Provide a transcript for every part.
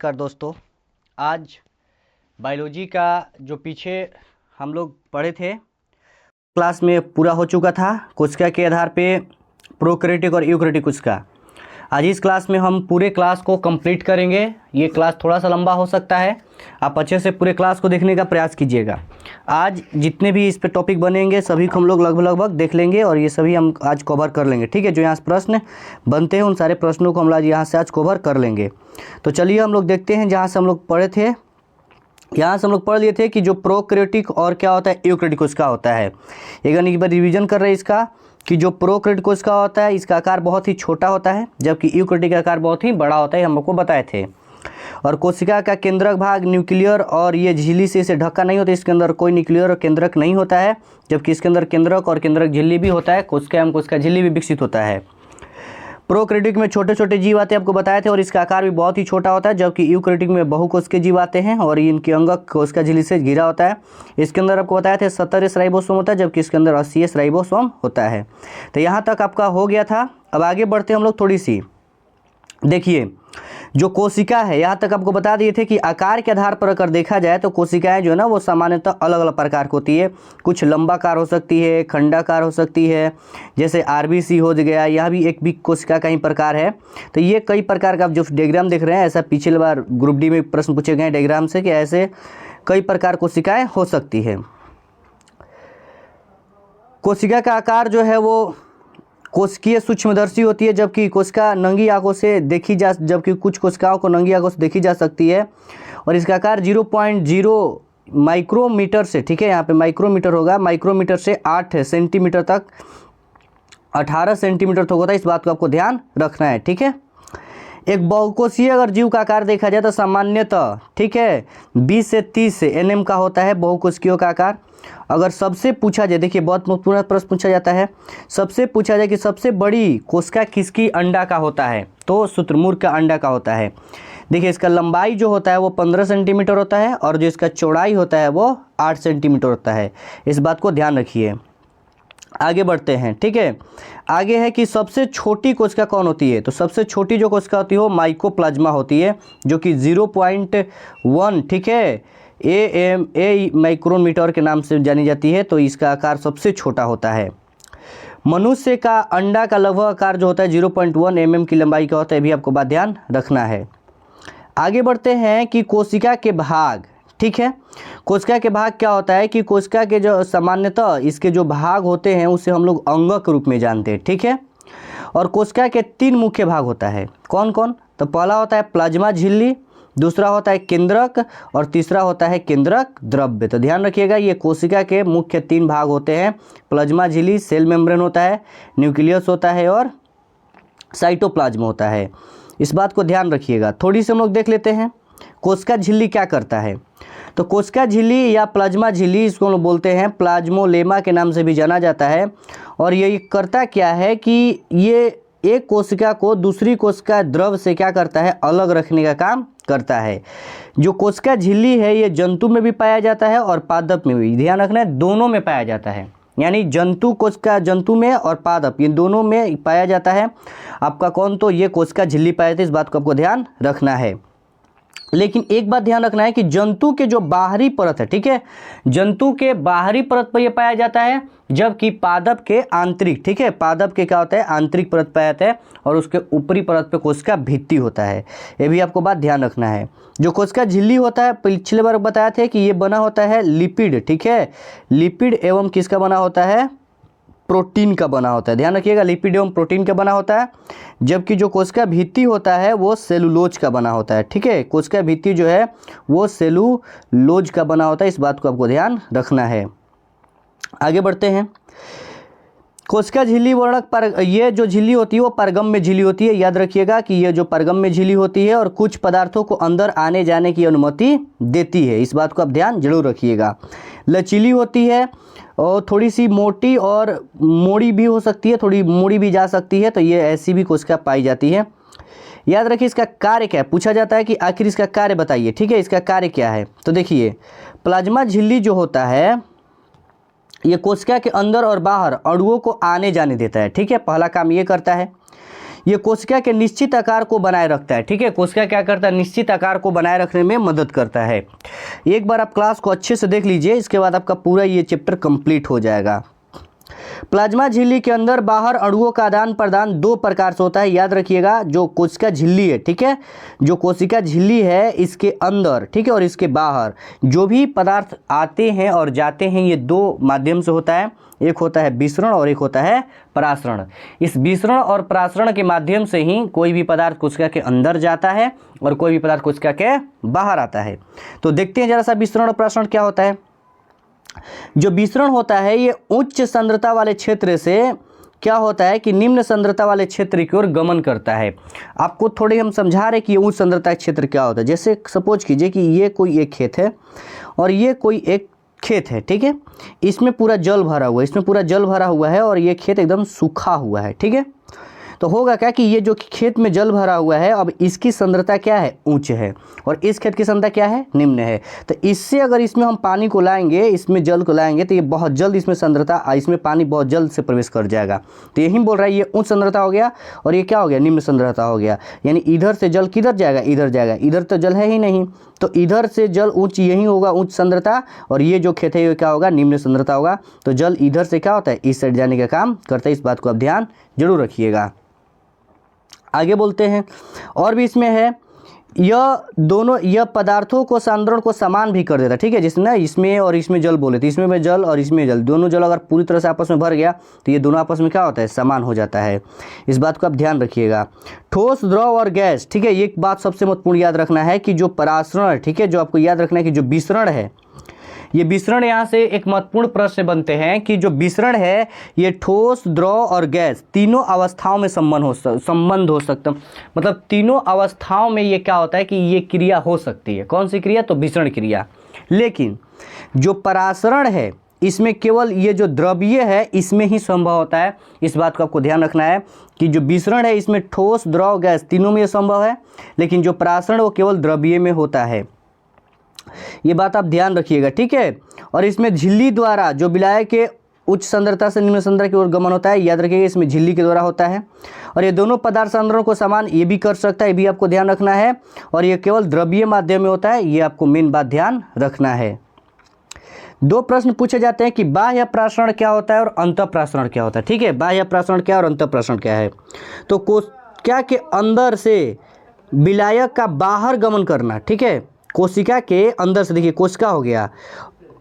नमस्कार दोस्तों। आज बायोलॉजी का जो पीछे हम लोग पढ़े थे क्लास में पूरा हो चुका था कोशिका के आधार पे प्रोकैरियोटिक और यूकैरियोटिक कोशिका। आज इस क्लास में हम पूरे क्लास को कंप्लीट करेंगे। ये क्लास थोड़ा सा लंबा हो सकता है, आप अच्छे से पूरे क्लास को देखने का प्रयास कीजिएगा। आज जितने भी इस पे टॉपिक बनेंगे सभी को हम लोग लगभग देख लेंगे और ये सभी हम आज कवर कर लेंगे। ठीक है, जो यहाँ से प्रश्न बनते हैं उन सारे प्रश्नों को हम आज यहाँ से आज कवर कर लेंगे। तो चलिए हम लोग देखते हैं जहाँ से हम लोग पढ़े थे। यहाँ से हम लोग पढ़ लिए थे कि जो प्रोकैरियोटिक और क्या होता है यूकैरियोटिक कोशिका होता है। एक बार रिवीजन कर रहे हैं इसका कि जो प्रोकैरियोटिक कोशिका होता है इसका आकार बहुत ही छोटा होता है, जबकि यूकैरियोटिक का आकार बहुत ही बड़ा होता है, हम लोग को बताए थे। और कोशिका का केंद्रक भाग न्यूक्लियर और ये झिल्ली से इसे ढका नहीं होता, इसके अंदर कोई न्यूक्लियर और केंद्रक नहीं होता है, जबकि इसके अंदर केंद्रक और केंद्रक झिल्ली भी होता है, कोशिका एवं कोशिका झिल्ली भी विकसित होता है। प्रोकैरियोटिक में छोटे छोटे जीव आते हैं, आपको बताए थे, और इसका आकार भी बहुत ही छोटा होता है, जबकि यूकैरियोटिक में बहुकोशिकीय जीव आते हैं और इनके अंगक कोशिका झिल्ली से घिरा होता है। इसके अंदर आपको बताया था 70 राइबोसोम होता है, जबकि इसके अंदर 80 राइबोसोम होता है। तो यहाँ तक आपका हो गया था। अब आगे बढ़ते हैं हम लोग थोड़ी सी। देखिए जो कोशिका है यहाँ तक आपको बता दिए थे कि आकार के आधार पर अगर देखा जाए तो कोशिकाएं जो है ना वो सामान्यतः अलग अलग प्रकार की होती है। कुछ लंबाकार हो सकती है, खंडाकार हो सकती है, जैसे आरबीसी हो गया, यह भी एक भी कोशिका का ही प्रकार है। तो ये कई प्रकार का आप जो डायग्राम देख रहे हैं, ऐसा पिछले बार ग्रुप डी में प्रश्न पूछे गए डायग्राम से कि ऐसे कई प्रकार कोशिकाएँ हो सकती है। कोशिका का आकार जो है वो कोशिकीय सूक्ष्मदर्शी होती है, जबकि कोशिका नंगी आंखों से देखी जा जबकि कुछ कोशिकाओं को नंगी आंखों से देखी जा सकती है। और इसका आकार 0.0 माइक्रोमीटर से, ठीक है, यहाँ पे माइक्रोमीटर होगा, माइक्रोमीटर से 8 सेंटीमीटर तक 18 सेंटीमीटर तक होता है। इस बात को आपको ध्यान रखना है। ठीक है, एक बहुकोशीय अगर जीव का आकार देखा जाए तो सामान्यतः, ठीक है, 20 से 30 एनएम का होता है बहुकोशिकीयों का आकार। अगर सबसे पूछा जाए, देखिए बहुत महत्वपूर्ण प्रश्न पूछा जाता है, सबसे पूछा जाए कि सबसे बड़ी कोशिका किसकी अंडा का होता है, तो शुतुरमुर्ग का अंडा का होता है। देखिए इसका लंबाई जो होता है वो 15 सेंटीमीटर होता है और जो इसका चौड़ाई होता है वो 8 सेंटीमीटर होता है। इस बात को ध्यान रखिए। आगे बढ़ते हैं। ठीक है, आगे है कि सबसे छोटी कोशिका कौन होती है, तो सबसे छोटी जो कोशिका होती है वो माइकोप्लाज्मा होती है, जो कि 0.1, ठीक है, ए माइक्रोमीटर के नाम से जानी जाती है। तो इसका आकार सबसे छोटा होता है। मनुष्य का अंडा का लगभग आकार जो होता है 0.1 mm की लंबाई का होता है, भी आपको बात ध्यान रखना है। आगे बढ़ते हैं कि कोशिका के भाग, ठीक है, कोशिका के भाग क्या होता है कि कोशिका के जो सामान्यतः इसके जो भाग होते हैं उसे हम लोग अंगक के रूप में जानते हैं। ठीक है, और कोशिका के 3 मुख्य भाग होता है। कौन कौन, तो पहला होता है प्लाज्मा झिल्ली, दूसरा होता है केंद्रक और तीसरा होता है केंद्रक द्रव्य। तो ध्यान रखिएगा ये कोशिका के मुख्य 3 भाग होते हैं। प्लाज्मा झिल्ली, सेल मेम्ब्रेन होता है, न्यूक्लियस होता है और साइटोप्लाज्म होता है। इस बात को ध्यान रखिएगा। थोड़ी सी हम लोग देख लेते हैं कोशिका झिल्ली क्या करता है। तो कोशिका झिल्ली या प्लाज्मा झिल्ली, इसको लोग बोलते हैं प्लाज्मोलेमा के नाम से भी जाना जाता है। और ये करता क्या है कि ये एक कोशिका को दूसरी कोशिका द्रव से क्या करता है, अलग रखने का काम करता है। जो कोशिका झिल्ली है ये जंतु में भी पाया जाता है और पादप में भी, ध्यान रखना है, दोनों में पाया जाता है। यानी जंतु कोशिका जंतु में और पादप ये दोनों में पाया जाता है। आपका कौन, तो ये कोशिका झिल्ली पाया जाता है। इस बात को आपको ध्यान रखना है। लेकिन एक बात ध्यान रखना है कि जंतु के जो बाहरी परत है, ठीक है, जंतु के बाहरी परत पर यह पाया जाता है, जबकि पादप के आंतरिक, ठीक है, पादप के क्या होता है, आंतरिक परत पाया जाता है और उसके ऊपरी परत पे कोशिका भित्ति होता है। ये भी आपको बात ध्यान रखना है। जो कोशिका झिल्ली होता है पिछले बार बताया था कि ये बना होता है लिपिड, ठीक है, लिपिड एवं किसका बना होता है, प्रोटीन का बना होता है। ध्यान रखिएगा, लिपिड एवं प्रोटीन का बना होता है, जबकि जो कोशिका भित्ति होता है वो सेलुलोज का बना होता है। ठीक है, कोशिका भित्ति जो है वो सेलुलोज का बना होता है। इस बात को आपको ध्यान रखना है। आगे बढ़ते हैं। कोशिका झिल्ली वर्णक पर, ये जो झिल्ली होती है वो परगम में झिल्ली होती है। याद रखिएगा कि ये जो परगम में झिल्ली होती है और कुछ पदार्थों को अंदर आने जाने की अनुमति देती है। इस बात को आप ध्यान जरूर रखिएगा। लचीली होती है और थोड़ी सी मोटी और मोड़ी भी हो सकती है, थोड़ी मोड़ी भी जा सकती है। तो ये ऐसी भी कोशिका पाई जाती है। याद रखिए इसका कार्य क्या है, पूछा जाता है कि आखिर इसका कार्य बताइए। ठीक है, इसका कार्य क्या है, तो देखिए प्लाज्मा झिल्ली जो होता है ये कोशिका के अंदर और बाहर अणुओं को आने जाने देता है। ठीक है, पहला काम ये करता है। ये कोशिका के निश्चित आकार को बनाए रखता है। ठीक है, कोशिका क्या करता है, निश्चित आकार को बनाए रखने में मदद करता है। एक बार आप क्लास को अच्छे से देख लीजिए, इसके बाद आपका पूरा ये चैप्टर कंप्लीट हो जाएगा। प्लाज्मा झिल्ली के अंदर बाहर अणुओं का आदान प्रदान दो प्रकार से होता है, याद रखिएगा। जो कोशिका झिल्ली है, ठीक है, जो कोशिका झिल्ली है इसके अंदर, ठीक है, और इसके बाहर जो भी पदार्थ आते हैं और जाते हैं ये दो माध्यम से होता है। एक होता है विसरण और एक होता है परासरण। इस विसरण और परासरण के माध्यम से ही कोई भी पदार्थ कोशिका के अंदर जाता है और कोई भी पदार्थ कोशिका के बाहर आता है। तो देखते हैं जरा सा विसरण और परासरण क्या होता है। जो विसरण होता है ये उच्च सांद्रता वाले क्षेत्र से क्या होता है कि निम्न सांद्रता वाले क्षेत्र की ओर गमन करता है। आपको थोड़ी हम समझा रहे कि ये उच्च सांद्रता क्षेत्र क्या होता है। जैसे सपोज कीजिए कि ये कोई एक खेत है और ये कोई एक खेत है, ठीक है, इसमें पूरा जल भरा हुआ है, इसमें पूरा जल भरा हुआ है और ये खेत एकदम सूखा हुआ है। ठीक है, तो होगा क्या कि ये जो खेत में जल भरा हुआ है, अब इसकी सांद्रता क्या है, उच्च है, और इस खेत की सांद्रता क्या है, निम्न है। तो इससे अगर इसमें हम पानी को लाएंगे, इसमें जल को लाएंगे, तो ये बहुत जल्द इसमें सांद्रता, इसमें पानी बहुत जल्द से प्रवेश कर जाएगा। तो यही बोल रहा है ये उच्च सांद्रता हो गया और ये क्या हो गया, निम्न सांद्रता हो गया। यानी इधर से जल किधर जाएगा, इधर जाएगा, इधर तो जल है ही नहीं, तो इधर से जल उच्च, यही होगा उच्च सांद्रता, और ये जो खेत है ये क्या होगा, निम्न सांद्रता होगा। तो जल इधर से क्या होता है, इस साइड जाने का काम करता है। इस बात को आप ध्यान जरूर रखिएगा। आगे बोलते हैं, और भी इसमें है, यह दोनों, यह पदार्थों को सांद्रण को समान भी कर देता है। ठीक है, जिसमें इसमें और इसमें जल बोले तो इसमें जल और इसमें जल, दोनों जल अगर पूरी तरह से आपस में भर गया तो ये दोनों आपस में क्या होता है, समान हो जाता है। इस बात को आप ध्यान रखिएगा। ठोस, द्रव और गैस, ठीक है, ये एक बात सबसे महत्वपूर्ण याद रखना है कि जो परासरण, ठीक है, जो आपको याद रखना है कि जो विसरण है, ये विसरण, यहाँ से एक महत्वपूर्ण प्रश्न बनते हैं कि जो विसरण है ये ठोस, द्रव और गैस तीनों अवस्थाओं में संबंध हो सकता, मतलब तीनों अवस्थाओं में ये क्या होता है कि ये क्रिया हो सकती है। कौन सी क्रिया, तो विसरण क्रिया। लेकिन जो परासरण है इसमें केवल ये जो द्रव्य है इसमें ही संभव होता है। इस बात को आपको ध्यान रखना है कि जो विसरण है इसमें ठोस, द्रव, गैस तीनों में ये संभव है, लेकिन जो परासरण वो केवल द्रव्य में होता है। ये बात आप ध्यान रखिएगा, ठीक है। और इसमें झिल्ली द्वारा जो विलायक के उच्च सांद्रता से निम्न सांद्रता की ओर गमन होता है, याद रखिएगा इसमें झिल्ली के द्वारा होता है। और ये दोनों पदार्थ सांद्रणों को समान ये भी कर सकता है, ये भी आपको ध्यान रखना है। और ये केवल द्रव्य माध्यम में होता है, ये आपको मेन बात ध्यान रखना है। दो प्रश्न पूछे जाते हैं कि बाह्य प्रासरण क्या होता है और अंतःप्रासरण क्या होता है। ठीक है, बाह्य प्रासरण क्या और अंतःप्रासरण क्या है। तो कोशिका के अंदर से विलायक का बाहर गमन करना, ठीक है, कोशिका के अंदर से, देखिए कोशिका हो गया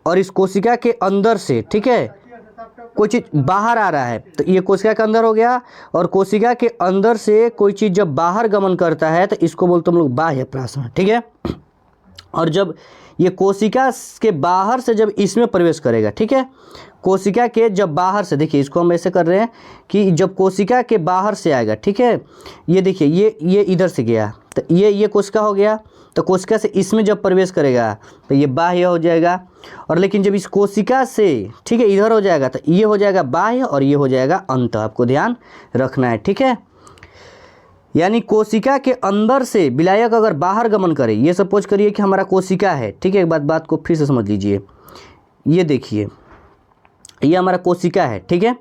और इस कोशिका के अंदर से, ठीक है, कोई चीज़ बाहर आ रहा है तो ये कोशिका के अंदर हो गया, और कोशिका के अंदर से कोई चीज़ जब बाहर गमन करता है तो इसको बोलते हम लोग बाह्य प्रासरण। ठीक है, और जब ये कोशिका के बाहर से जब इसमें प्रवेश करेगा, ठीक है, कोशिका के जब बाहर से, देखिए इसको हम ऐसे कर रहे हैं कि जब कोशिका के बाहर से आएगा, ठीक है, ये देखिए ये इधर से गया तो ये कोशिका हो गया, तो कोशिका से इसमें जब प्रवेश करेगा तो ये बाह्य हो जाएगा। और लेकिन जब इस कोशिका से, ठीक है, इधर हो जाएगा तो ये हो जाएगा बाह्य और ये हो जाएगा अंत। आपको ध्यान रखना है, ठीक है। यानी कोशिका के अंदर से विलायक अगर बाहर गमन करे, ये सपोज करिए कि हमारा कोशिका है, ठीक है, एक बात को फिर से समझ लीजिए। ये देखिए ये हमारा कोशिका है, ठीक है,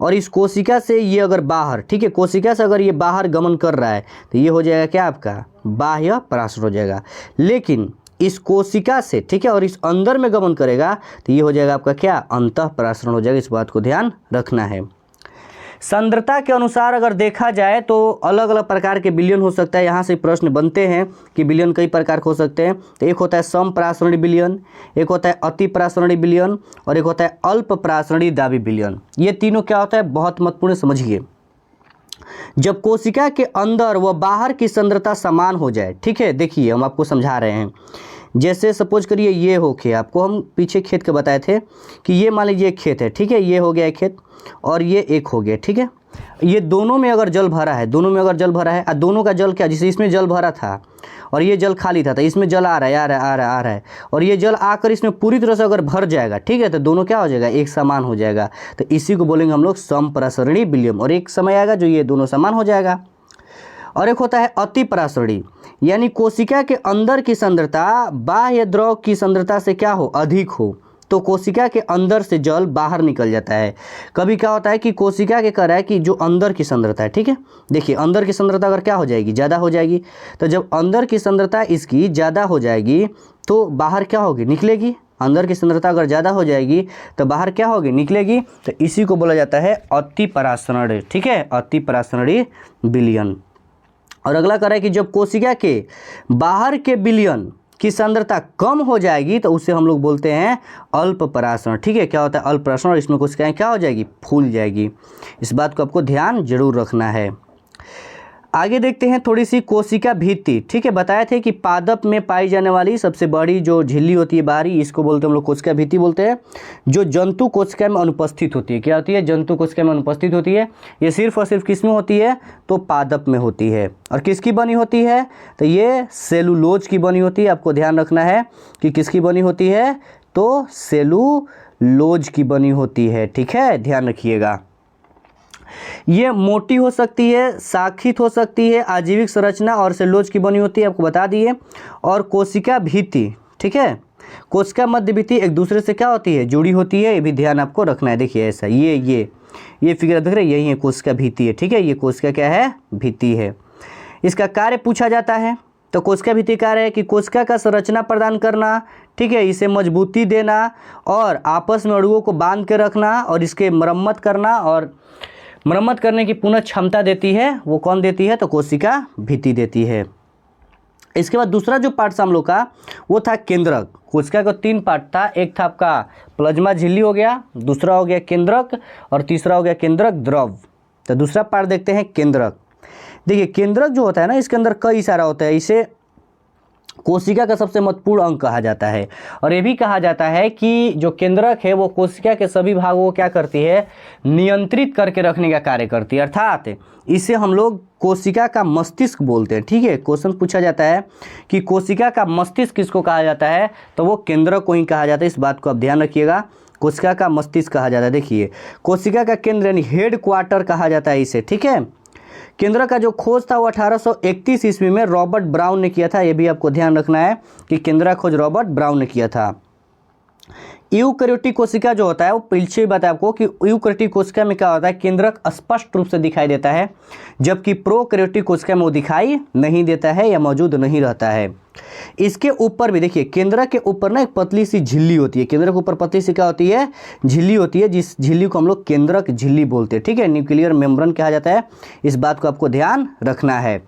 और इस कोशिका से ये अगर बाहर, ठीक है, कोशिका से अगर ये बाहर गमन कर रहा है तो ये हो जाएगा क्या, आपका बाह्य प्रासरण हो जाएगा। लेकिन इस कोशिका से, ठीक है, और इस अंदर में गमन करेगा तो ये हो जाएगा आपका क्या, अंतःप्रासरण हो जाएगा। इस बात को ध्यान रखना है। सांद्रता के अनुसार अगर देखा जाए तो अलग अलग प्रकार के विलयन हो सकता है। यहाँ से प्रश्न बनते हैं कि विलयन कई प्रकार के हो सकते हैं। तो एक होता है समप्रासरणी विलयन, एक होता है अति प्रासरणी विलयन, और एक होता है अल्प प्रासरणी दाबी विलयन। ये तीनों क्या होता है, बहुत महत्वपूर्ण समझिए। जब कोशिका के अंदर व बाहर की सांद्रता समान हो जाए, ठीक है, देखिए हम आपको समझा रहे हैं। जैसे सपोज करिए ये हो खेत, आपको हम पीछे खेत के बताए थे कि ये मान लीजिए खेत है, ठीक है, ये हो गया एक खेत और ये एक हो गया, ठीक है। ये दोनों में अगर जल भरा है, दोनों में अगर जल भरा है, और दोनों का जल क्या, जैसे इसमें जल भरा था और ये जल खाली था, तो इसमें जल आ रहा है और ये जल आकर इसमें पूरी तरह से अगर भर जाएगा, ठीक है, तो दोनों क्या हो जाएगा, एक समान हो जाएगा। तो इसी को बोलेंगे हम लोग समप्रासरणी विलयन। और एक समय आएगा जो ये दोनों समान हो जाएगा। और एक होता है अति प्रासरणी, यानी कोशिका के अंदर की सांद्रता बाह्य द्रव की सांद्रता से क्या हो, अधिक हो, तो कोशिका के अंदर से जल बाहर निकल जाता है। कभी क्या होता है कि कोशिका के कह रहा है कि जो अंदर की सांद्रता है, ठीक है, देखिए अंदर की सांद्रता अगर क्या हो जाएगी, ज़्यादा हो जाएगी, तो जब अंदर की सांद्रता इसकी ज़्यादा हो जाएगी तो बाहर क्या होगी, निकलेगी। अंदर की सांद्रता अगर ज़्यादा हो जाएगी तो बाहर क्या होगी, निकलेगी। तो इसी को बोला जाता है अति परासरण, ठीक है, अति परासरणीय विलयन। और अगला कह रहा है कि जब कोशिका के बाहर के विलयन की सांद्रता कम हो जाएगी तो उसे हम लोग बोलते हैं अल्प परासरण, ठीक है। क्या होता है अल्प परासरण, और इसमें कोशिकाएं क्या हो जाएगी, फूल जाएगी। इस बात को आपको ध्यान जरूर रखना है। आगे देखते हैं थोड़ी सी कोशिका भित्ति, ठीक है। बताए थे कि पादप में पाई जाने वाली सबसे बड़ी जो झिल्ली होती है बाहरी, इसको बोलते हैं हम लोग कोशिका भित्ति बोलते हैं, जो जंतु कोशिका में अनुपस्थित होती है। क्या होती है, जंतु कोशिका में अनुपस्थित होती है। ये सिर्फ और सिर्फ किस में होती है, तो पादप में होती है। और किसकी बनी होती है, तो ये सेलुलोज की बनी होती है। आपको ध्यान रखना है कि किसकी बनी होती है, तो सेलुलोज की बनी होती है, ठीक है, ध्यान रखिएगा। ये मोटी हो सकती है, शाखित हो सकती है, आजीविक संरचना और सेलुलोज की बनी होती है, आपको बता दिए। और कोशिका भित्ति, ठीक है, कोशिका मध्य भित्ति एक दूसरे से क्या होती है, जुड़ी होती है। ये भी ध्यान आपको रखना है। देखिए ऐसा ये फिगर देख रहे हैं, यही है कोशिका भित्ति है, ठीक है। ये कोशिका क्या है, भित्ति है। इसका कार्य पूछा जाता है, तो कोशिका भित्ति कार्य है कि कोशिका का संरचना प्रदान करना, ठीक है, इसे मजबूती देना और आपस में अणुओं को बांध के रखना और इसके मरम्मत करना, और मरम्मत करने की पुनः क्षमता देती है। वो कौन देती है, तो कोशिका भित्ति देती है। इसके बाद दूसरा जो पार्ट था हम लोग का वो था केंद्रक। कोशिका का 3 पार्ट था, एक था आपका प्लाज्मा झिल्ली हो गया, दूसरा हो गया केंद्रक, और तीसरा हो गया केंद्रक द्रव। तो दूसरा पार्ट देखते हैं केंद्रक। देखिए केंद्रक जो होता है ना, इसके अंदर कई सारा होता है। इसे कोशिका का सबसे महत्वपूर्ण अंग कहा जाता है। और ये भी कहा जाता है कि जो केंद्रक है वो कोशिका के सभी भागों को क्या करती है, नियंत्रित करके रखने का कार्य करती है। अर्थात इसे हम लोग कोशिका का मस्तिष्क बोलते हैं, ठीक है। क्वेश्चन पूछा जाता है कि कोशिका का मस्तिष्क किसको कहा जाता है, तो वो केंद्रक को ही कहा जाता है। इस बात को आप ध्यान रखिएगा, कोशिका का मस्तिष्क कहा जाता है। देखिए कोशिका का केंद्र यानी हेड क्वार्टर कहा जाता है इसे, ठीक है। केंद्रक का जो खोज था वो 1831 ईस्वी में रॉबर्ट ब्राउन ने किया था। ये भी आपको ध्यान रखना है कि केंद्रक खोज रॉबर्ट ब्राउन ने किया था। यूकैरियोटिक कोशिका जो होता है वो पीछे बताया आपको कि यूकैरियोटिक कोशिका में क्या होता है, केंद्रक स्पष्ट रूप से दिखाई देता है, जबकि प्रोकैरियोटिक कोशिका में वो दिखाई नहीं देता है या मौजूद नहीं रहता है। इसके ऊपर भी देखिए केंद्रक के ऊपर ना एक पतली सी झिल्ली होती है। केंद्रक के ऊपर पतली सी क्या होती है, झिल्ली होती है, जिस झिल्ली को हम लोग केंद्रक झिल्ली बोलते हैं, ठीक है। न्यूक्लियर मेम्ब्रेन कहा जाता है। इस बात को आपको ध्यान रखना है।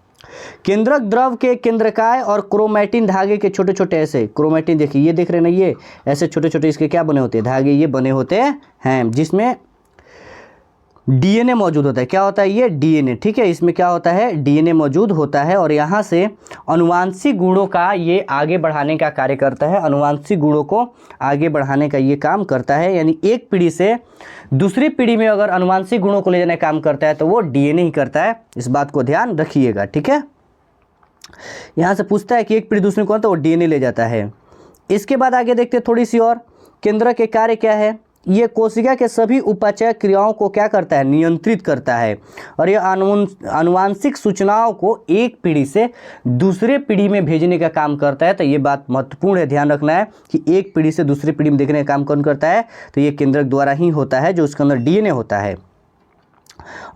केंद्रक द्रव के केंद्रकाय और क्रोमैटिन धागे के छोटे छोटे ऐसे क्रोमैटिन, देखिए ये देख रहे हैं ना, ये ऐसे छोटे छोटे इसके क्या बने होते हैं, धागे ये बने होते हैं, जिसमें डीएनए मौजूद होता है। क्या होता है, ये डीएनए, ठीक है। इसमें क्या होता है, डीएनए मौजूद होता है और यहाँ से अनुवांशिक गुणों का ये आगे बढ़ाने का कार्य करता है। अनुवांशिक गुणों को आगे बढ़ाने का ये काम करता है, यानी एक पीढ़ी से दूसरी पीढ़ी में अगर अनुवांशिक गुणों को ले जाने का काम करता है तो वो डीएनए ही करता है। इस बात को ध्यान रखिएगा, ठीक है। यहाँ से पूछता है कि एक पीढ़ी दूसरी कौन, तो वो डीएनए ले जाता है। इसके बाद आगे देखते हैं थोड़ी सी और, केंद्रक के कार्य क्या है। ये कोशिका के सभी उपाचय क्रियाओं को क्या करता है, नियंत्रित करता है। और ये आनुवांशिक सूचनाओं को एक पीढ़ी से दूसरे पीढ़ी में भेजने का काम करता है। तो ये बात महत्वपूर्ण है, ध्यान रखना है कि एक पीढ़ी से दूसरी पीढ़ी में देखने का काम कौन करता है, तो ये केंद्रक द्वारा ही होता है, जो उसके अंदर डीएनए होता है।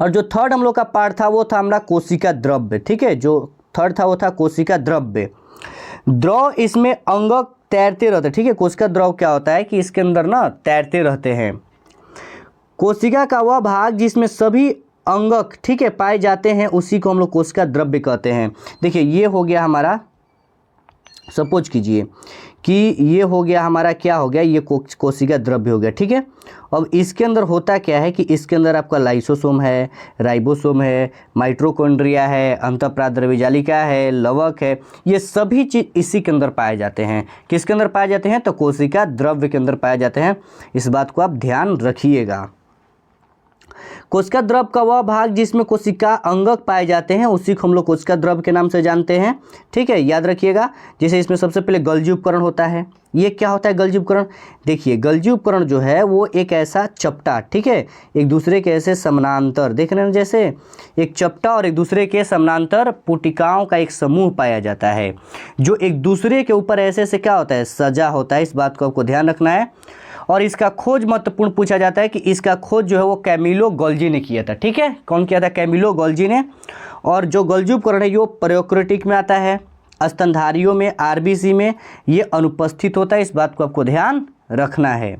और जो थर्ड हम लोग का पार्ट था वो था हमारा कोशिका द्रव्य, ठीक है। जो थर्ड था वो था कोशिका द्रव्य। द्रव इसमें अंगक तैरते रहते, ठीक है। कोशिका द्रव क्या होता है कि इसके अंदर ना तैरते रहते हैं। कोशिका का वह भाग जिसमें सभी अंगक, ठीक है, पाए जाते हैं, उसी को हम लोग कोशिका द्रव्य कहते हैं। देखिए ये हो गया हमारा, सपोज कीजिए कि ये हो गया हमारा, क्या हो गया, ये कोशिका द्रव्य हो गया, ठीक है। अब इसके अंदर होता क्या है कि इसके अंदर आपका लाइसोसोम है, राइबोसोम है, माइटोकॉन्ड्रिया है, अंतःप्राद्रव्य जालिका है, लवक है, ये सभी चीज़ इसी के अंदर पाए जाते हैं। किसके अंदर पाए जाते हैं, तो कोशिका द्रव्य के अंदर पाए जाते हैं। इस बात को आप ध्यान रखिएगा। कोशिका द्रव का वह भाग जिसमें कोशिका अंगक पाए जाते हैं, उसी को हम लोग कोशिका द्रव के नाम से जानते हैं, ठीक है। याद रखिएगा, जैसे इसमें सबसे पहले गल्जी उपकरण होता है। ये क्या होता है गल्जी उपकरण, देखिए गल्जी उपकरण जो है वो एक ऐसा चपटा, ठीक है, एक दूसरे के ऐसे समानांतर, देख रहे हैं जैसे एक चपटा और एक दूसरे के समानांतर पुटिकाओं का एक समूह पाया जाता है, जो एक दूसरे के ऊपर ऐसे क्या होता है, सजा होता है। इस बात को आपको ध्यान रखना है। और इसका खोज महत्वपूर्ण पूछा जाता है कि इसका खोज जो है वो कैमिलो गोल्जी ने किया था। ठीक है, कौन किया था? कैमिलो गोल्जी ने। और जो गोल्जी उपकरण है ये प्रोकैरियोटिक में आता है, स्तनधारियों में, आरबीसी में ये अनुपस्थित होता है। इस बात को आपको ध्यान रखना है।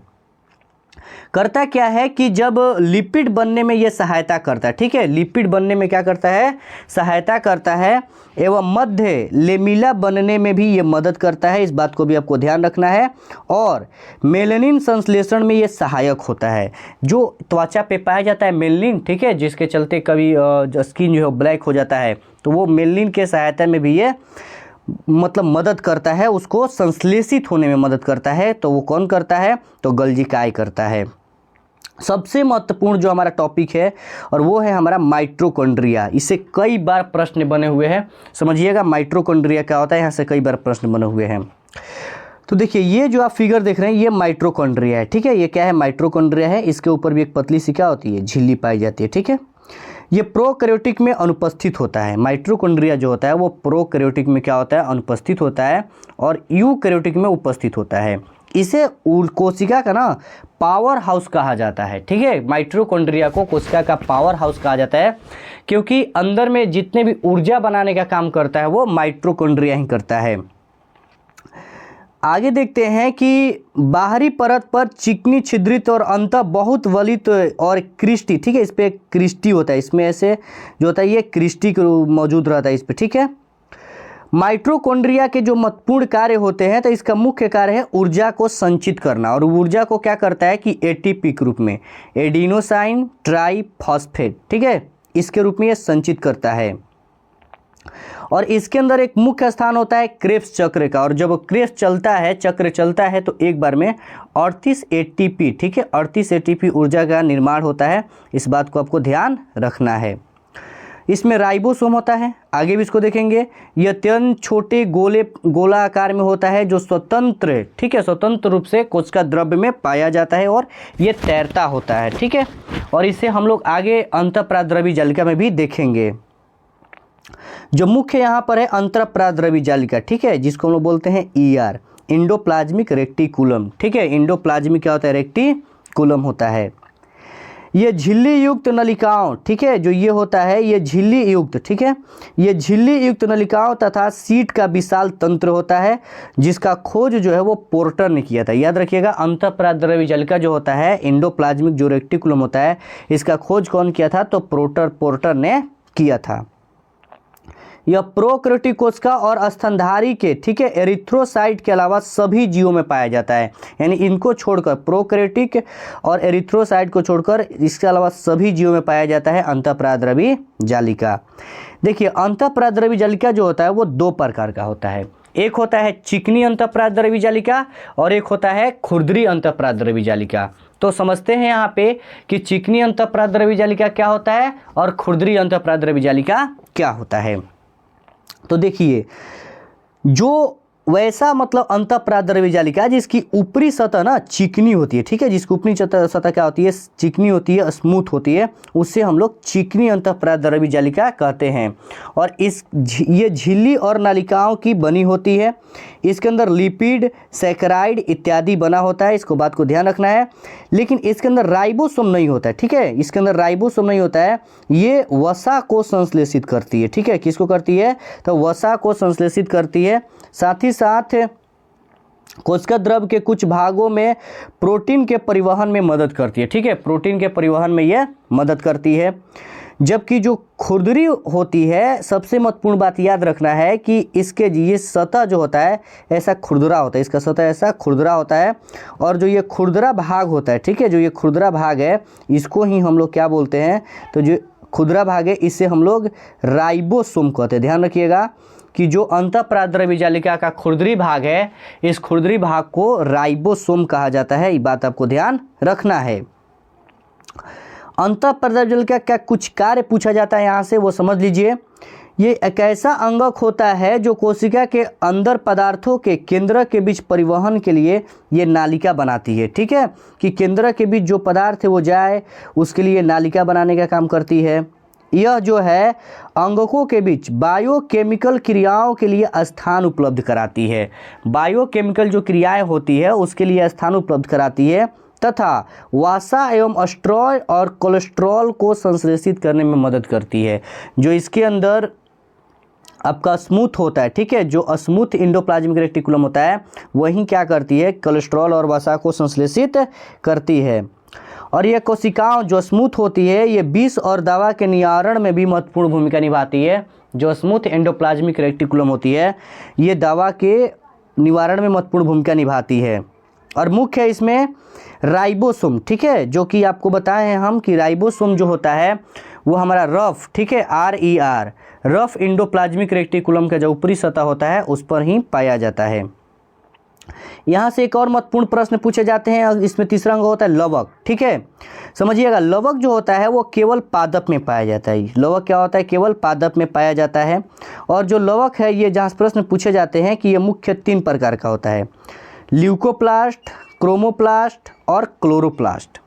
करता क्या है कि जब लिपिड बनने में ये सहायता करता है, ठीक है, लिपिड बनने में क्या करता है? सहायता करता है, एवं मध्य लेमिला बनने में भी ये मदद करता है। इस बात को भी आपको ध्यान रखना है। और मेलानिन संश्लेषण में ये सहायक होता है। जो त्वचा पे पाया जाता है मेलानिन, ठीक है, जिसके चलते कभी स्किन जो है ब्लैक हो जाता है, तो वो मेलानिन के सहायता में भी ये मतलब मदद करता है, उसको संश्लेषित होने में मदद करता है। तो वो कौन करता है? तो गोल्जी काय करता है। सबसे महत्वपूर्ण जो हमारा टॉपिक है और वो है हमारा माइटोकॉन्ड्रिया। इससे कई बार प्रश्न बने हुए हैं, समझिएगा माइटोकॉन्ड्रिया क्या होता है, यहाँ से कई बार प्रश्न बने हुए हैं। तो देखिए ये जो आप फिगर देख रहे हैं ये माइटोकॉन्ड्रिया है। ठीक है, ये क्या है? माइटोकॉन्ड्रिया है। इसके ऊपर भी एक पतली सी क्या होती है? झिल्ली पाई जाती है। ठीक है, ये प्रोकैरियोटिक में अनुपस्थित होता है। माइटोकॉन्ड्रिया जो होता है वो प्रोकैरियोटिक में क्या होता है? अनुपस्थित होता है, और यूकैरियोटिक में उपस्थित होता है। इसे कोशिका का ना पावर हाउस कहा जाता है। ठीक है, माइटोकॉन्ड्रिया को कोशिका का पावर हाउस कहा जाता है, क्योंकि अंदर में जितने भी ऊर्जा बनाने का काम करता है वो माइटोकॉन्ड्रिया ही करता है। आगे देखते हैं कि बाहरी परत पर चिकनी छिद्रित और अंत बहुत वलित और क्रिस्टी, ठीक है, इस पर एक क्रिस्टी होता है, इसमें ऐसे जो होता है ये क्रिस्टी मौजूद रहता है इस पर। ठीक है, माइटोकॉन्ड्रिया के जो महत्वपूर्ण कार्य होते हैं, तो इसका मुख्य कार्य है ऊर्जा को संचित करना। और ऊर्जा को क्या करता है कि एटीपी के रूप में, एडिनोसाइन ट्राइफॉस्फेट, ठीक है, इसके रूप में ये संचित करता है। और इसके अंदर एक मुख्य स्थान होता है क्रेब्स चक्र का। और जब क्रेब्स चलता है, चक्र चलता है, तो एक बार में 38 एटीपी, ठीक है, 38 एटीपी ऊर्जा का निर्माण होता है। इस बात को आपको ध्यान रखना है। इसमें राइबोसोम होता है, आगे भी इसको देखेंगे। यह अत्यंत छोटे गोला आकार में होता है, जो स्वतंत्र, ठीक है, स्वतंत्र रूप से कोशिका द्रव्य में पाया जाता है, और ये तैरता होता है। ठीक है, और इसे हम लोग आगे अंतःप्राद्रवी जालिका में भी देखेंगे। जो मुख्य यहाँ पर है अंतःप्राद्रवी जालिका, ठीक है, जिसको हम लोग बोलते हैं ईआर, इंडोप्लाज्मिक रेक्टिकुलम। ठीक है, इंडोप्लाज्मिक क्या होता है? रेक्टिकुलम होता है। ये झिल्ली युक्त नलिकाओं, ठीक है, जो ये होता है ये झिल्ली युक्त, ठीक है, ये झिल्ली युक्त नलिकाओं तथा सीट का विशाल तंत्र होता है, जिसका खोज जो है वो पोर्टर ने किया था। याद रखिएगा, अंतःप्राद्रवी जालिका जो होता है, इंडोप्लाज्मिक जो रेक्टिकुलम होता है, इसका खोज कौन किया था? तो पोर्टर ने किया था। यह प्रोकैरियोटिक कोशिका और स्तनधारी के, ठीक है, एरिथ्रोसाइट के अलावा सभी जीवों में पाया जाता है। यानी इनको छोड़कर, प्रोकैरियोटिक और एरिथ्रोसाइट को छोड़कर, इसके अलावा सभी जीवों में पाया जाता है अंतःप्राद्रवी जालिका। देखिए, अंतःप्राद्रवी जालिका जो होता है वो दो प्रकार का होता है। एक होता है चिकनी अंतःप्राद्रवी जालिका और एक होता है खुरदरी अंतःप्राद्रवी जालिका। तो समझते हैं यहाँ पे कि चिकनी अंतःप्राद्रवी जालिका क्या होता है और खुरदरी अंतःप्राद्रवी जालिका क्या होता है। तो देखिए, जो वैसा मतलब अंतःप्राद्रवी जालिका जिसकी ऊपरी सतह ना चिकनी होती है, ठीक है, जिसकी ऊपरी सतह क्या होती है? चिकनी होती है, स्मूथ होती है, उससे हम लोग चिकनी अंतःप्राद्रवी जालिका कहते हैं। और ये झिल्ली और नलिकाओं की बनी होती है। इसके अंदर लिपिड, सैकराइड इत्यादि बना होता है, इसको बात को ध्यान रखना है। लेकिन इसके अंदर राइबोसोम नहीं होता है, ठीक है, इसके अंदर राइबोसोम नहीं होता है। ये वसा को संश्लेषित करती है, ठीक है, किसको करती है? तो वसा को संश्लेषित करती है। साथ ही साथ कोशिका द्रव्य के कुछ भागों में प्रोटीन के परिवहन में मदद करती है, ठीक है, प्रोटीन के परिवहन में यह मदद करती है। जबकि जो खुरदरी होती है, सबसे महत्वपूर्ण बात याद रखना है कि इसके ये सतह जो होता है ऐसा खुरदरा होता है, इसका सतह ऐसा खुरदरा होता है। और जो ये खुरदरा भाग होता है, ठीक है, जो ये खुरदरा भाग है, इसको ही हम लोग क्या बोलते हैं? तो जो खुरदरा भाग है इसे हम लोग राइबोसोम कहते हैं। ध्यान रखिएगा कि जो अंतःप्राद्रवी जालिका का खुरदरी भाग है, इस खुरदरी भाग को राइबोसोम कहा जाता है। ये बात आपको ध्यान रखना है। अंतःप्राद्रवी जालिका का कुछ कार्य पूछा जाता है यहाँ से, वो समझ लीजिए। ये एक ऐसा अंगक होता है जो कोशिका के अंदर पदार्थों के केंद्र के बीच परिवहन के लिए ये नालिका बनाती है, ठीक है, कि केंद्र के बीच जो पदार्थ है वो जाए, उसके लिए नालिका बनाने का काम करती है। यह जो है अंगकों के बीच बायोकेमिकल क्रियाओं के लिए स्थान उपलब्ध कराती है। बायोकेमिकल जो क्रियाएं होती है उसके लिए स्थान उपलब्ध कराती है तथा वसा एवं अस्ट्रॉय और कोलेस्ट्रॉल को संश्लेषित करने में मदद करती है। जो इसके अंदर आपका स्मूथ होता है, ठीक है, जो स्मूथ एंडोप्लाज्मिक रेटिकुलम होता है वही क्या करती है, कोलेस्ट्रॉल और वसा को संश्लेषित करती है। और ये कोशिकाओं जो स्मूथ होती है ये विष और दवा के निवारण में भी महत्वपूर्ण भूमिका निभाती है। जो स्मूथ एंडोप्लाज्मिक रेटिकुलम होती है ये दवा के निवारण में महत्वपूर्ण भूमिका निभाती है। और मुख्य इसमें राइबोसोम, ठीक है, जो कि आपको बताए हैं हम कि राइबोसोम जो होता है वो हमारा रफ, ठीक है, RER रफ एंडोप्लाज्मिक रेटिकुलम का जो ऊपरी सतह होता है उस पर ही पाया जाता है। यहाँ से एक और महत्वपूर्ण प्रश्न पूछे जाते हैं। इसमें तीसरा अंग होता है लवक, ठीक है, समझिएगा। लवक जो होता है वो केवल पादप में पाया जाता है। लवक क्या होता है, केवल पादप में पाया जाता है। और जो लवक है ये जहाँ प्रश्न पूछे जाते हैं कि ये मुख्य 3 प्रकार का होता है, ल्यूकोप्लास्ट, क्रोमोप्लास्ट और क्लोरोप्लास्ट।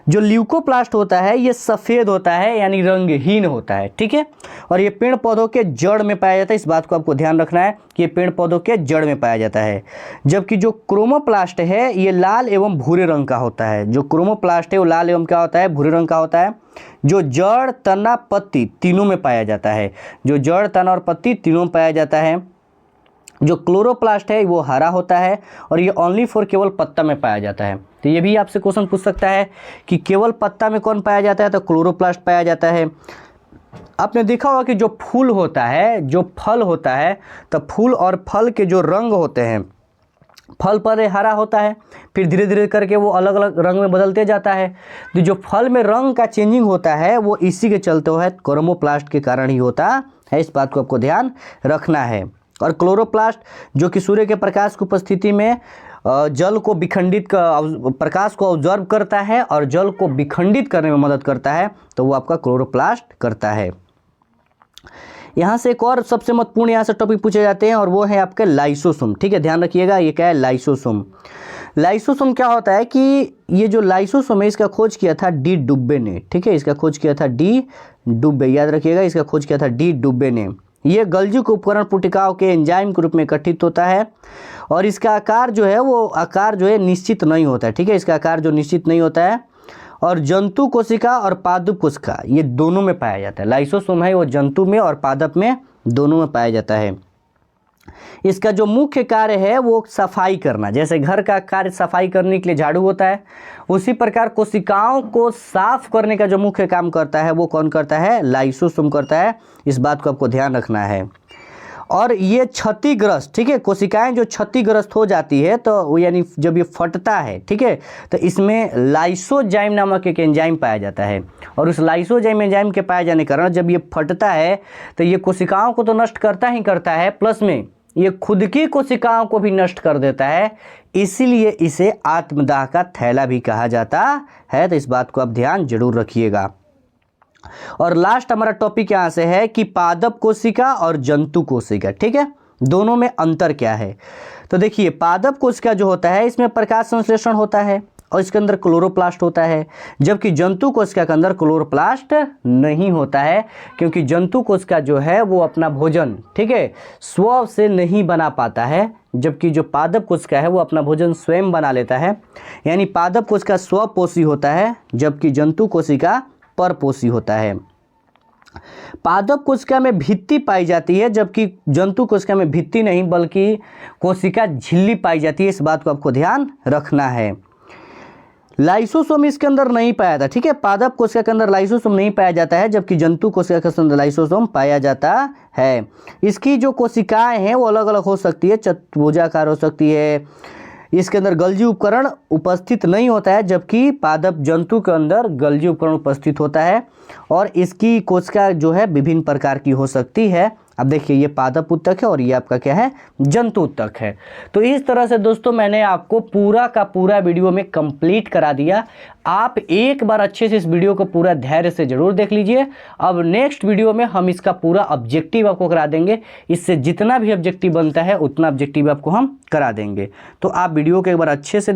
जो ल्यूकोप्लास्ट होता है ये सफ़ेद होता है यानी रंगहीन होता है, ठीक है, और ये पेड़ पौधों के जड़ में पाया जाता है। इस बात को आपको ध्यान रखना है कि ये पेड़ पौधों के जड़ में पाया जाता है। जबकि जो क्रोमोप्लास्ट है ये लाल एवं भूरे रंग का होता है। जो क्रोमोप्लास्ट है वो लाल एवं क्या होता है, भूरे रंग का होता है। जो जड़, तना, पत्ती तीनों में पाया जाता है। जो जड़, तना और पत्ती तीनों में पाया जाता है। जो क्लोरोप्लास्ट है वो हरा होता है और ये ओनली फॉर केवल पत्ता में पाया जाता है। तो ये भी आपसे क्वेश्चन पूछ सकता है कि केवल पत्ता में कौन पाया जाता है, तो क्लोरोप्लास्ट पाया जाता है। आपने देखा होगा कि जो फूल होता है, जो फल होता है, तो फूल और फल के जो रंग होते हैं, फल पर हरा होता है, फिर धीरे धीरे करके वो अलग अलग रंग में बदलते जाता है। तो जो फल में रंग का चेंजिंग होता है वो इसी के चलते है, क्रोमोप्लास्ट के कारण ही होता है। इस बात को आपको ध्यान रखना है। और क्लोरोप्लास्ट जो कि सूर्य के प्रकाश की उपस्थिति में जल को विखंडित प्रकाश को ऑब्जर्व करता है और जल को विखंडित करने में मदद करता है, तो वो आपका क्लोरोप्लास्ट करता है। यहाँ से एक और सबसे महत्वपूर्ण यहाँ से टॉपिक पूछे जाते हैं और वो है आपके लाइसोसोम, ठीक है, ध्यान रखिएगा। ये क्या है, लाइसोसोम। लाइसोसोम क्या होता है कि ये जो लाइसोसोम है इसका खोज किया था डी डुब्बे ने, ठीक है, इसका खोज किया था डी डुब्बे, याद रखिएगा, इसका खोज किया था डी डुब्बे ने। ये गल्जी के उपकरण पुटिकाओं के एंजाइम के रूप में गठित होता है और इसका आकार जो है वो आकार जो है निश्चित नहीं होता है, ठीक है, इसका आकार जो निश्चित नहीं होता है। और जंतु कोशिका और पादप कोशिका ये दोनों में पाया जाता है। लाइसोसोम है वो जंतु में और पादप में दोनों में पाया जाता है। इसका जो मुख्य कार्य है वो सफाई करना, जैसे घर का कार्य सफाई करने के लिए झाड़ू होता है, उसी प्रकार कोशिकाओं को साफ करने का जो मुख्य काम करता है वो कौन करता है, लाइसोसोम करता है। इस बात को आपको ध्यान रखना है। और ये क्षतिग्रस्त, ठीक है, कोशिकाएं जो क्षतिग्रस्त हो जाती है तो यानी जब ये फटता है, ठीक है, तो इसमें लाइसोजाइम नामक एक एंजाइम पाया जाता है। और उस लाइसोजाइम एंजाइम के पाए जाने के कारण जब ये फटता है तो ये कोशिकाओं को तो नष्ट करता ही करता है, प्लस में ये खुद की कोशिकाओं को भी नष्ट कर देता है। इसीलिए इसे आत्मदाह का थैला भी कहा जाता है। तो इस बात को आप ध्यान जरूर रखिएगा। और लास्ट हमारा टॉपिक यहाँ से है कि पादप कोशिका और जंतु कोशिका, ठीक है, दोनों में अंतर क्या है। तो देखिए पादप कोशिका जो होता है इसमें प्रकाश संश्लेषण होता है और इसके अंदर क्लोरोप्लास्ट होता है, जबकि जंतु कोशिका के अंदर क्लोरोप्लास्ट नहीं होता है, क्योंकि जंतु कोशिका जो है वो अपना भोजन, ठीक है, स्व से नहीं बना पाता है, जबकि जो पादप कोशिका है वो अपना भोजन स्वयं बना लेता है। यानी पादप कोशिका स्वपोषी होता है जबकि जंतु कोशिका परपोषी होता है। पादप कोशिका में भित्ति पाई जाती है जबकि जंतु कोशिका में भित्ति नहीं बल्कि कोशिका झिल्ली पाई जाती है। इस बात को आपको ध्यान रखना है। लाइसोसोम इसके अंदर नहीं पाया जाता, ठीक है, पादप कोशिका के अंदर लाइसोसोम नहीं पाया जाता है जबकि जंतु कोशिका के अंदर लाइसोसोम पाया जाता है। इसकी जो कोशिकाएं हैं वो अलग अलग हो सकती है, चतुर्भुजाकार हो सकती है, इसके अंदर गल्जी उपकरण उपस्थित नहीं होता है, जबकि पादप जंतु के अंदर गल्जी उपकरण उपस्थित होता है और इसकी कोशिका जो है विभिन्न प्रकार की हो सकती है। अब देखिए ये पादप उत्तक है और ये आपका क्या है, जंतु उत्तक है। तो इस तरह से दोस्तों मैंने आपको पूरा का पूरा वीडियो में कंप्लीट करा दिया। आप एक बार अच्छे से इस वीडियो को पूरा धैर्य से जरूर देख लीजिए। अब नेक्स्ट वीडियो में हम इसका पूरा ऑब्जेक्टिव आपको करा देंगे। इससे जितना भी ऑब्जेक्टिव बनता है उतना ऑब्जेक्टिव आपको हम करा देंगे। तो आप वीडियो को एक बार अच्छे से